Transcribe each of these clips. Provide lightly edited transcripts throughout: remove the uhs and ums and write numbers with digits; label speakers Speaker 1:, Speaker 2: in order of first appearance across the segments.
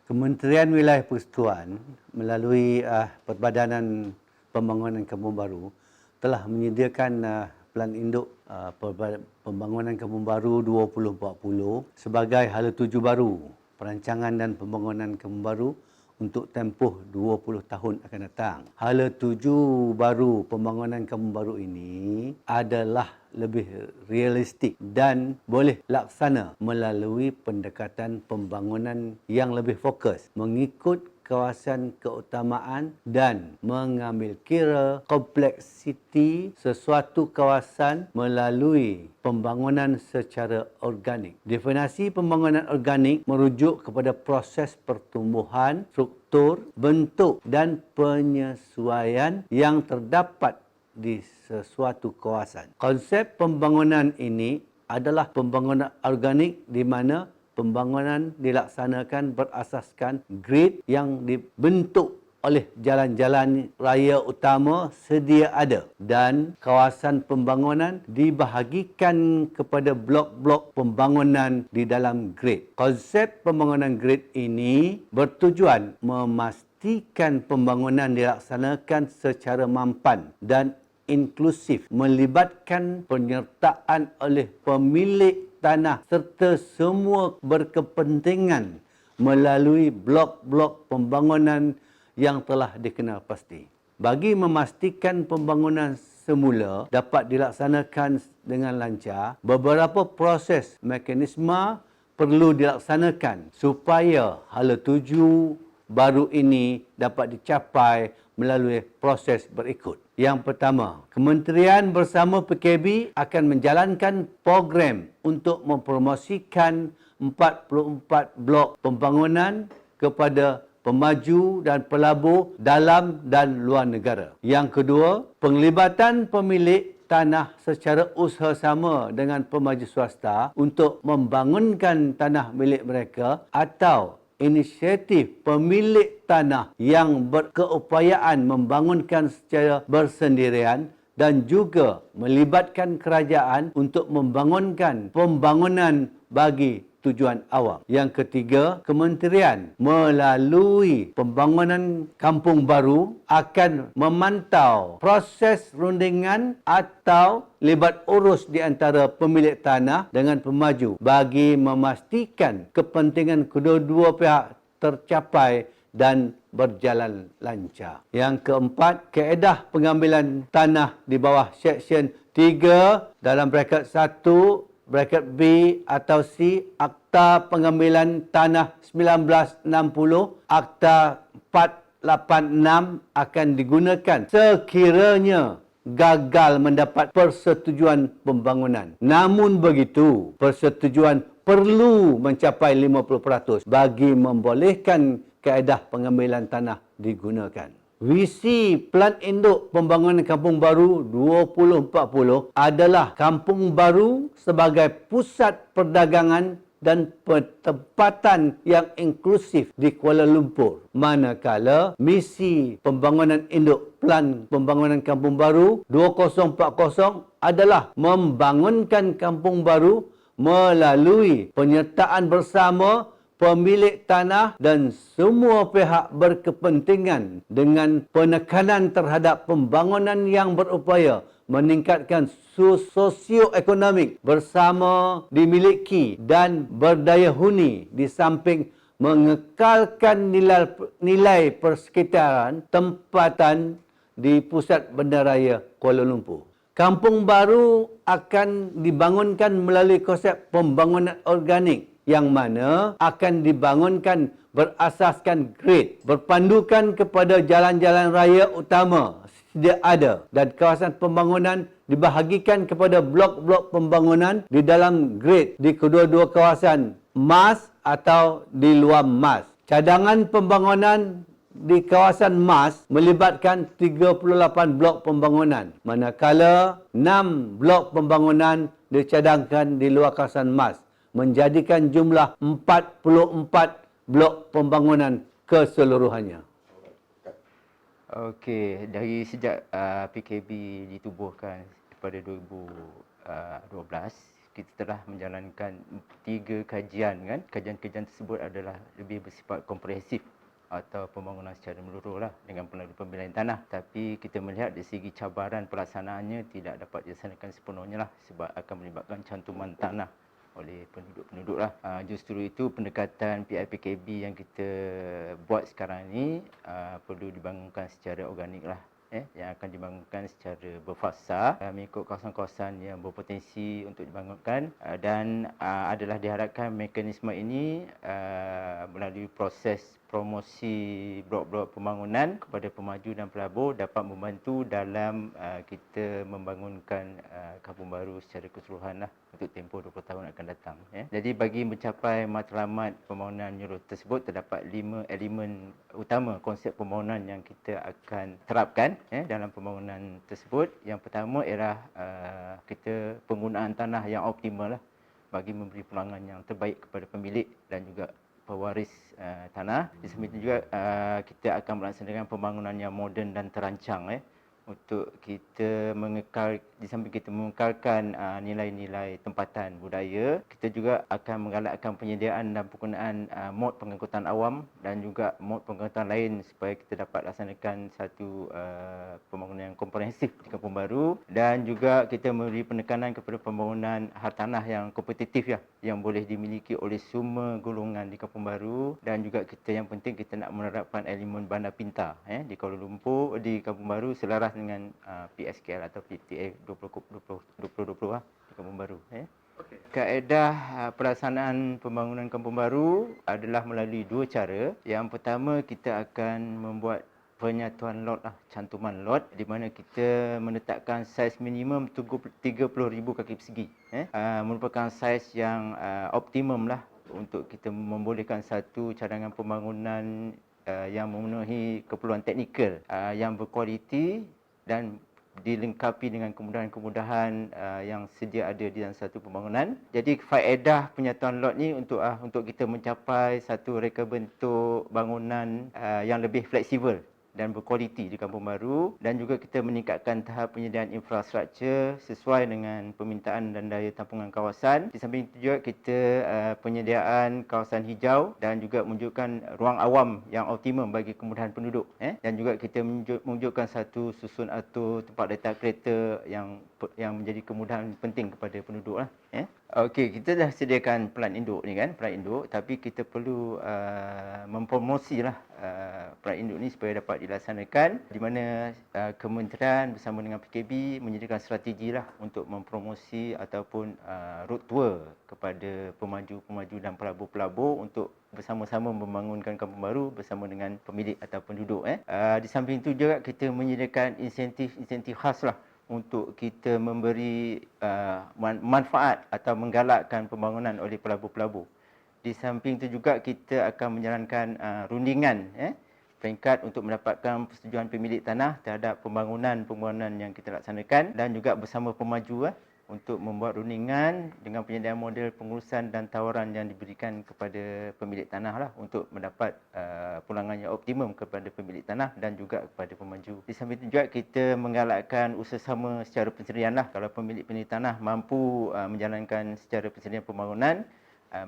Speaker 1: Kementerian Wilayah Persekutuan melalui Perbadanan Pembangunan Kampung Baru telah menyediakan Pelan Induk Pembangunan Kampung Baru 2040 sebagai hala tuju baru perancangan dan pembangunan kampung baru untuk tempoh 20 tahun akan datang. Hala tuju baru pembangunan kampung baru ini adalah lebih realistik dan boleh laksana melalui pendekatan pembangunan yang lebih fokus mengikut kawasan keutamaan dan mengambil kira kompleksiti sesuatu kawasan melalui pembangunan secara organik. Definisi pembangunan organik merujuk kepada proses pertumbuhan, struktur, bentuk dan penyesuaian yang terdapat di sesuatu kawasan. Konsep pembangunan ini adalah pembangunan organik di mana pembangunan dilaksanakan berasaskan grid yang dibentuk oleh jalan-jalan raya utama sedia ada dan kawasan pembangunan dibahagikan kepada blok-blok pembangunan di dalam grid. Konsep pembangunan grid ini bertujuan memastikan pembangunan dilaksanakan secara mampan dan inklusif, melibatkan penyertaan oleh pemilik tanah serta semua berkepentingan melalui blok-blok pembangunan yang telah dikenal pasti. Bagi memastikan pembangunan semula dapat dilaksanakan dengan lancar, beberapa proses mekanisme perlu dilaksanakan supaya hala tuju baru ini dapat dicapai melalui proses berikut. Yang pertama, Kementerian bersama PKB akan menjalankan program untuk mempromosikan 44 blok pembangunan kepada pemaju dan pelabur dalam dan luar negara. Yang kedua, penglibatan pemilik tanah secara usaha sama dengan pemaju swasta untuk membangunkan tanah milik mereka atau inisiatif pemilik tanah yang berkeupayaan membangunkan secara bersendirian dan juga melibatkan kerajaan untuk membangunkan pembangunan bagi tujuan awam. Yang ketiga, kementerian melalui pembangunan kampung baru akan memantau proses rundingan atau libat urus di antara pemilik tanah dengan pemaju bagi memastikan kepentingan kedua-dua pihak tercapai dan berjalan lancar. Yang keempat, kaedah pengambilan tanah di bawah Seksyen 3 dalam braket 1 braket B atau C Akta Pengambilan Tanah 1960 Akta 486 akan digunakan sekiranya gagal mendapat persetujuan pembangunan. Namun begitu, persetujuan perlu mencapai 50% bagi membolehkan kaedah pengambilan tanah digunakan. Visi Pelan Induk Pembangunan Kampung Baru 2040 adalah kampung baru sebagai pusat perdagangan dan pertempatan yang inklusif di Kuala Lumpur. Manakala misi Pembangunan Induk Pelan Pembangunan Kampung Baru 2040 adalah membangunkan kampung baru melalui penyertaan bersama pemilik tanah dan semua pihak berkepentingan dengan penekanan terhadap pembangunan yang berupaya meningkatkan sosioekonomik bersama dimiliki dan berdaya huni di samping mengekalkan nilai persekitaran tempatan di pusat bandaraya Kuala Lumpur. Kampung baru akan dibangunkan melalui konsep pembangunan organik yang mana akan dibangunkan berasaskan grid, berpandukan kepada jalan-jalan raya utama sedia ada dan kawasan pembangunan dibahagikan kepada blok-blok pembangunan di dalam grid di kedua-dua kawasan MAS atau di luar MAS. Cadangan pembangunan di kawasan MAS melibatkan 38 blok pembangunan, manakala 6 blok pembangunan dicadangkan di luar kawasan MAS, menjadikan jumlah 44 blok pembangunan keseluruhannya.
Speaker 2: Okey, dari sejak PKB ditubuhkan pada 2012, kita telah menjalankan 3 kajian kan. Kajian-kajian tersebut adalah lebih bersifat komprehensif atau pembangunan secara menyeluruh lah dengan melalui pembelian tanah. Tapi kita melihat dari segi cabaran pelaksanaannya tidak dapat dilaksanakan sepenuhnya lah sebab akan melibatkan cantuman tanah oleh penduduk-penduduk lah. Justru itu pendekatan PIPKB yang kita buat sekarang ni perlu dibangunkan secara organik lah. Yang akan dibangunkan secara berfasa mengikut kawasan-kawasan yang berpotensi untuk dibangunkan dan adalah diharapkan mekanisme ini melalui proses promosi blok-blok pembangunan kepada pemaju dan pelabur dapat membantu dalam kita membangunkan kampung baru secara keseluruhan lah untuk tempoh 20 tahun akan datang. Jadi bagi mencapai matlamat pembangunan menyeluruh tersebut terdapat 5 elemen utama konsep pembangunan yang kita akan terapkan dalam pembangunan tersebut. Yang pertama ialah kita penggunaan tanah yang optimal lah bagi memberi peluangan yang terbaik kepada pemilik dan juga pewaris tanah. Di samping itu juga kita akan melaksanakan pembangunan yang moden dan terancang untuk kita mengekal, di samping kita mengekalkan nilai-nilai tempatan budaya, kita juga akan menggalakkan penyediaan dan penggunaan mod pengangkutan awam dan juga mod pengangkutan lain supaya kita dapat laksanakan satu pembangunan yang komprehensif di kampung baru dan juga kita memberi penekanan kepada pembangunan hartanah yang kompetitif yang boleh dimiliki oleh semua golongan di kampung baru dan juga kita yang penting kita nak menerapkan elemen bandar pintar di Kuala Lumpur, di kampung baru selaras dengan PSKL atau PTA 2020 di kampung baru. Kaedah pelaksanaan pembangunan kampung baru adalah melalui 2 cara. Yang pertama kita akan membuat penyatuan lot cantuman lot di mana kita menetapkan saiz minimum 30,000 kaki persegi. Merupakan saiz yang optimum lah untuk kita membolehkan satu cadangan pembangunan yang memenuhi keperluan teknikal yang berkualiti dan dilengkapi dengan kemudahan-kemudahan yang sedia ada di dalam satu pembangunan. Jadi faedah penyatuan lot ni untuk kita mencapai satu reka bentuk bangunan yang lebih fleksibel dan berkualiti di kampung baru dan juga kita meningkatkan tahap penyediaan infrastruktur sesuai dengan permintaan dan daya tampungan kawasan. Di samping itu juga kita penyediaan kawasan hijau dan juga menunjukkan ruang awam yang optimum bagi kemudahan penduduk dan juga kita menunjukkan satu susun atur tempat letak kereta yang menjadi kemudahan penting kepada penduduk lah. Okey, kita dah sediakan pelan induk ni kan, pelan induk, tapi kita perlu mempromosilah pelan induk ni supaya dapat dilaksanakan di mana kementerian bersama dengan PKB menyediakan strategi lah untuk mempromosi ataupun road tour kepada pemaju-pemaju dan pelabur-pelabur untuk bersama-sama membangunkan kampung baru bersama dengan pemilik atau penduduk. Di samping itu juga kita menyediakan insentif khas lah untuk kita memberi manfaat atau menggalakkan pembangunan oleh pelabur-pelabur. Di samping itu juga kita akan menjalankan rundingan peringkat untuk mendapatkan persetujuan pemilik tanah terhadap pembangunan yang kita laksanakan dan juga bersama pemaju untuk membuat rundingan dengan penyediaan model pengurusan dan tawaran yang diberikan kepada pemilik tanah lah untuk mendapat pulangan yang optimum kepada pemilik tanah dan juga kepada pemaju. Di samping itu juga kita menggalakkan usaha sama secara pensendirian lah. Kalau pemilik tanah mampu menjalankan secara pensendirian pembangunan,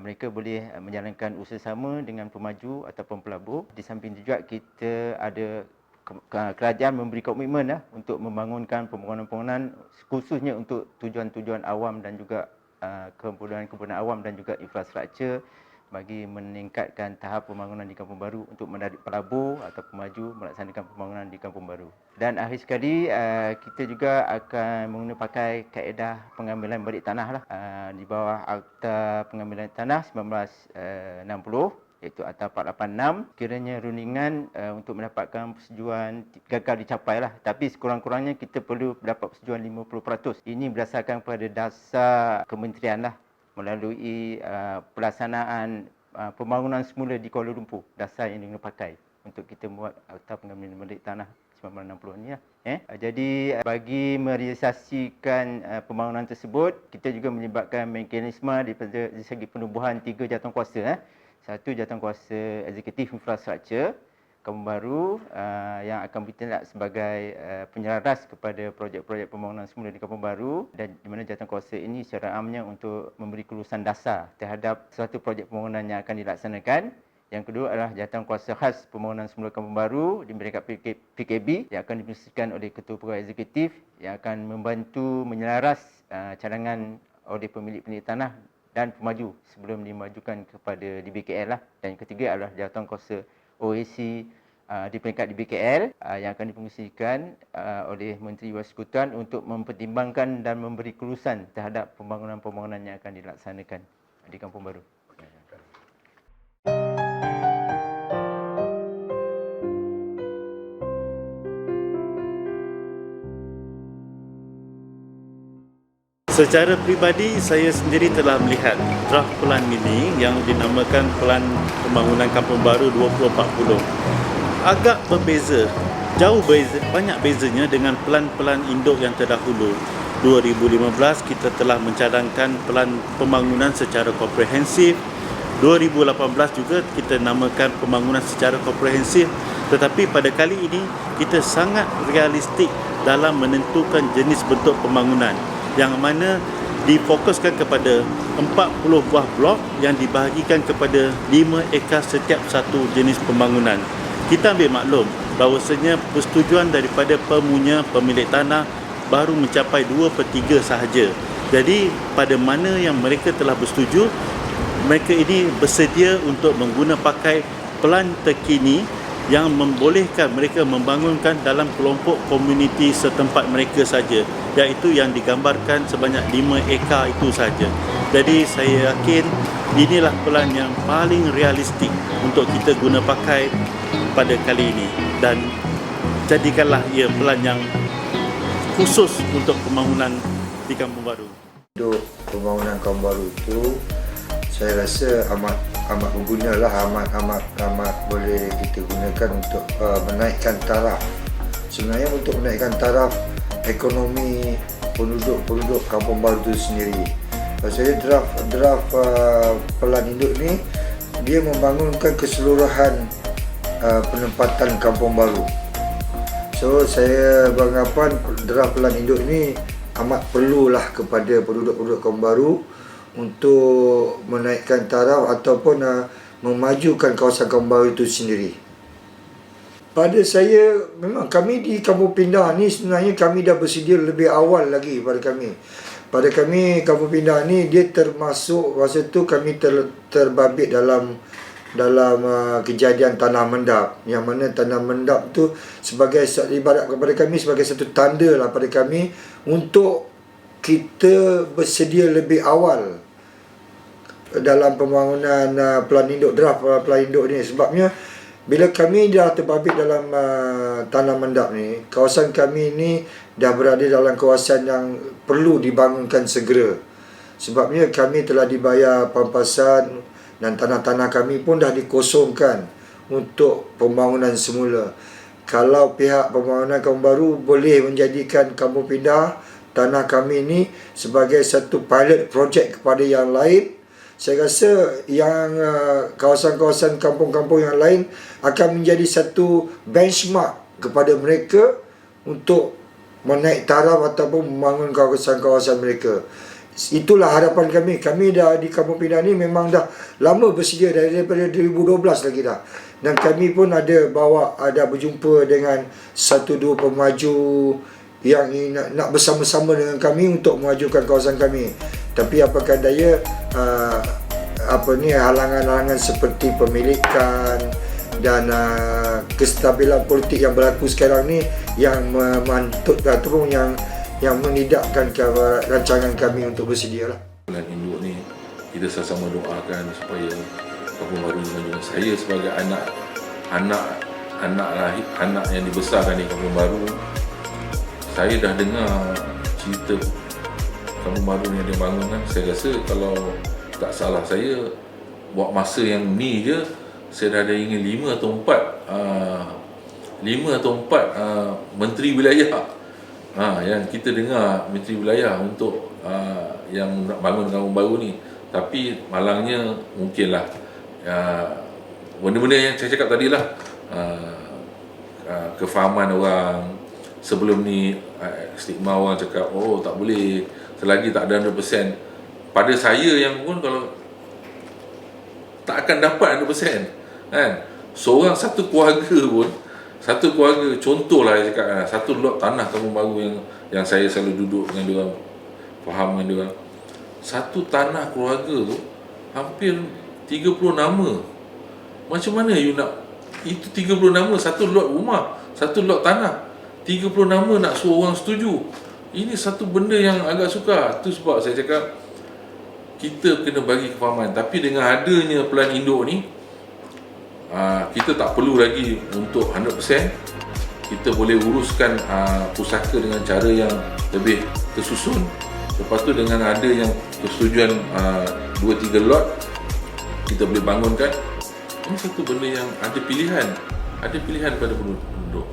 Speaker 2: mereka boleh menjalankan usaha sama dengan pemaju ataupun pelabur. Di samping itu juga kita ada kerajaan memberi komitmen untuk membangunkan pembangunan khususnya untuk tujuan-tujuan awam dan juga kemudahan awam dan juga infrastruktur bagi meningkatkan tahap pembangunan di kampung baru untuk menarik pelabur atau pemaju melaksanakan pembangunan di kampung baru. Dan akhir sekali kita juga akan pakai kaedah pengambilan balik tanah lah di bawah Akta Pengambilan Tanah 1960 iaitu Akta 486. Kiranya rundingan untuk mendapatkan persetujuan gagal dicapai lah, tapi sekurang-kurangnya kita perlu dapat persetujuan 50%. Ini berdasarkan pada dasar kementerian lah melalui pelaksanaan pembangunan semula di Kuala Lumpur, dasar yang kita pakai untuk kita buat Akta Pengambilan Balik Tanah 1960 ni lah. Jadi bagi merealisasikan pembangunan tersebut, kita juga melibatkan mekanisme dari segi penubuhan 3 jawatankuasa. Satu, jawatankuasa eksekutif infrastruktur, Kampung Baru yang akan bertindak sebagai penyelaras kepada projek-projek pembangunan semula di Kampung Baru, dan di mana jawatankuasa ini secara amnya untuk memberi kelulusan dasar terhadap suatu projek pembangunan yang akan dilaksanakan. Yang kedua adalah jawatankuasa khas pembangunan semula Kampung Baru di peringkat PKB yang akan dipersiapkan oleh Ketua Pegawai Eksekutif yang akan membantu menyelaras cadangan oleh pemilik tanah dan pemaju sebelum dimajukan kepada DBKL lah. Dan yang ketiga adalah jawatankuasa OAC di peringkat DBKL yang akan difungsikan oleh Menteri Persekutuan untuk mempertimbangkan dan memberi kelulusan terhadap pembangunan-pembangunan yang akan dilaksanakan di Kampung Baru.
Speaker 3: Secara peribadi, saya sendiri telah melihat draft pelan ini yang dinamakan Pelan Pembangunan Kampung Baru 2040. Agak berbeza, banyak bezanya dengan pelan-pelan induk yang terdahulu. 2015 kita telah mencadangkan pelan pembangunan secara komprehensif. 2018 juga kita namakan pembangunan secara komprehensif. Tetapi pada kali ini kita sangat realistik dalam menentukan jenis bentuk pembangunan, yang mana difokuskan kepada 40 buah blok yang dibahagikan kepada 5 ekar setiap satu jenis pembangunan. Kita ambil maklum bahawasanya persetujuan daripada pemilik tanah baru mencapai 2/3 sahaja. Jadi pada mana yang mereka telah bersetuju, mereka ini bersedia untuk mengguna pakai pelan terkini yang membolehkan mereka membangunkan dalam kelompok komuniti setempat mereka saja, iaitu yang digambarkan sebanyak 5 ekar itu saja. Jadi saya yakin inilah pelan yang paling realistik untuk kita guna pakai pada kali ini, dan jadikanlah ia pelan yang khusus untuk pembangunan di Kampung Baru.
Speaker 4: Untuk pembangunan Kampung Baru itu saya rasa amat berguna lah, amat boleh kita gunakan untuk menaikkan taraf. Sebenarnya untuk menaikkan taraf ekonomi penduduk Kampung Baru itu sendiri. Saya draft pelan induk ni dia membangunkan keseluruhan penempatan Kampung Baru. So saya beranggapan draft pelan induk ni amat perlulah kepada penduduk-penduduk Kampung Baru untuk menaikkan taraf ataupun memajukan kawasan Kampung Baru itu sendiri. Pada saya, memang kami di Kampung Pindah ni sebenarnya kami dah bersedia lebih awal lagi pada kami. Pada kami, Kampung Pindah ni dia termasuk, masa tu kami terbabit dalam kejadian tanah mendap, yang mana tanah mendap tu sebagai ibarat kepada kami sebagai satu tanda lah pada kami untuk kita bersedia lebih awal dalam pembangunan pelan induk, draft pelan induk ni. Sebabnya bila kami dah terbabit dalam tanah mendap ni, kawasan kami ni dah berada dalam kawasan yang perlu dibangunkan segera. Sebabnya kami telah dibayar pampasan dan tanah-tanah kami pun dah dikosongkan untuk pembangunan semula. Kalau pihak pembangunan Kampung Baru boleh menjadikan Kampung Pindah, tanah kami ni sebagai satu pilot project kepada yang lain, saya rasa yang kawasan-kawasan kampung-kampung yang lain akan menjadi satu benchmark kepada mereka untuk menaik taraf ataupun membangun kawasan-kawasan mereka. Itulah harapan kami. Kami dah di Kampung Pindah ni memang dah lama bersedia daripada 2012 lagi dah. Dan kami pun ada berjumpa dengan satu dua pemaju yang nak bersama-sama dengan kami untuk memajukan kawasan kami. Tapi apakah daya halangan-halangan seperti pemilikan dan kestabilan politik yang berlaku sekarang ni yang memantut ataupun yang menidakkan rancangan kami untuk bersedia lah.
Speaker 5: Pelan induk ni kita sama-sama doakan supaya Kampung Baru maju. Saya sebagai anak yang dibesarkan di Kampung Baru, saya dah dengar cerita Kampung Baru yang dia bangun kan. Saya rasa kalau tak salah saya, buat masa yang ni je, saya dah ada ingin 5 atau 4 menteri wilayah yang kita dengar menteri wilayah untuk yang nak bangun Kampung Baru ni. Tapi malangnya mungkinlah benda-benda yang saya cakap tadi lah, kefahaman orang. Sebelum ni stigma orang cakap oh tak boleh selagi tak ada 100%. Pada saya yang pun kalau tak akan dapat 100% kan. Seorang satu keluarga pun, satu keluarga, contohlah saya cakap, satu lot tanah Kampung Baru yang saya selalu duduk dengan diorang, faham dengan diorang. Satu tanah keluarga tu hampir 30 nama. Macam mana you nak itu 30 nama satu lot rumah, satu lot tanah, 30 nama nak suruh orang setuju. Ini satu benda yang agak sukar. Tu sebab saya cakap kita kena bagi kefahaman. Tapi dengan adanya pelan induk ni, kita tak perlu lagi untuk 100%. Kita boleh uruskan pusaka dengan cara yang lebih tersusun. Lepas tu dengan ada yang persetujuan 2-3 lot, kita boleh bangunkan. Ini satu benda yang ada pilihan pada penduduk.